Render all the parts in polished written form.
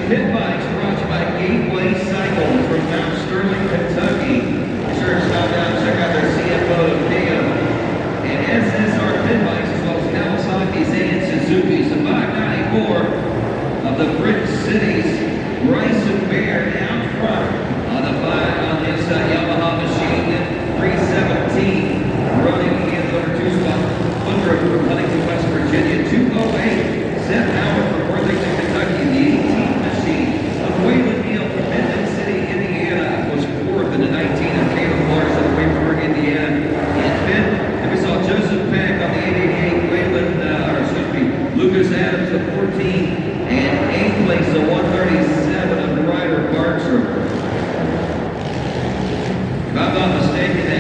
Pit Bikes brought to you by Gateway Cycles from Mount Sterling, Kentucky. Be sure to stop down and check out their CFO, Theo, and SSR Pit Bikes, as well as Kawasaki's and Suzuki's. The 594 of the Brick Cities, Bryson Bear out front on the inside Yamaha machine, 317 running in number 2 spot. Woodruff from Huntington, West Virginia, 208. Seth Howard from Worthington, Kentucky, the 18 machine of Waylon Neal from Midland City, Indiana, was 4th in the 19 of Caleb Larson of Waynesburg, Indiana. In 5th, and we saw Joseph Peck on the 888, Lucas Adams of 14, and 8th place, the 137 of Ryder Bartram. If I'm not mistaken,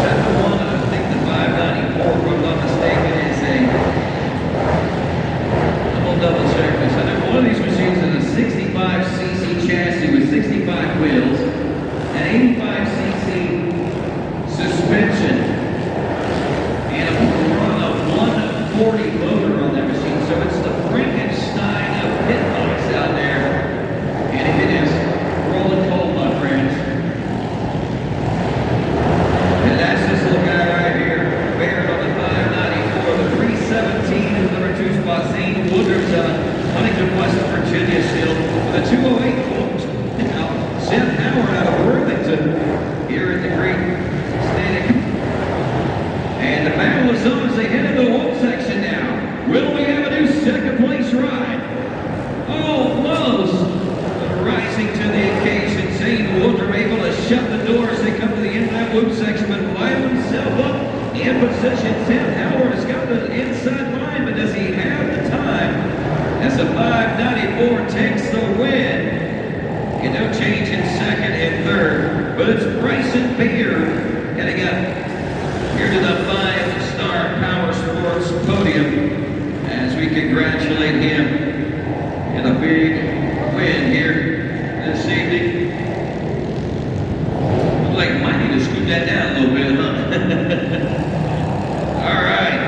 that's the one, I think the 594, if I'm not mistaken, is I'll double check this. I know one of these machines is a 65cc chassis with 65 wheels, an 85cc suspension, and a 140 motor on that machine. So it's the Frankenstein of pit bikes out there. And it is rolling cold, my friends. And that's this little guy right here. Baird on the 594. The 317 is number 2 spot. Zane Woodruff's Huntington, West Virginia still. The 208 folks. Now, Seth Howard out of Worthington here at the Great Static. And the battle is on as they head into the home section now. Will we have a new second place ride? Almost rising to the occasion. Zane Woodruff able to shut the door as they come to the end of that loop section, but line himself up in position. Seth Howard has got the inside line, but does he have the time? As the 594 takes the win. And no change in second and third, but it's Bryson Beard heading up here to the 5-star Power Sports podium as we congratulate him in a big win here this evening. Looks like might need to scoot that down a little bit, huh? All right.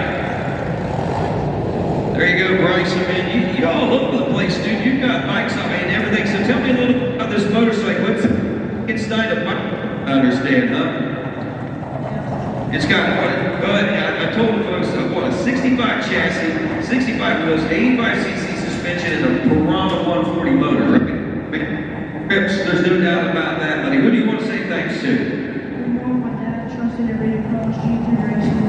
There you go, Bryson, man. You all over the place, dude. You've got bikes on me and everything. So tell me a little bit about this motorcycle. What's inside of my understand, huh? It's got what? Go ahead. I told the folks what, a 65 chassis, 65 wheels, 85cc suspension, and a Piranha 140 motor, right? Rips, there's no doubt about that, buddy. Who do you want to say thanks to? My dad trusted every approach G3 racing.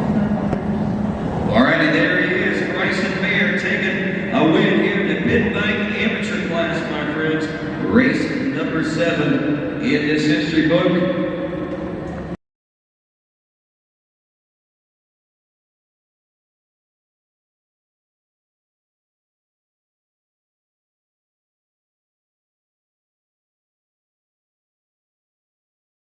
All righty, there he is, Bryson Beard taking a win here in the Pit Bike Amateur class, my friends. Race number 7 in this history book.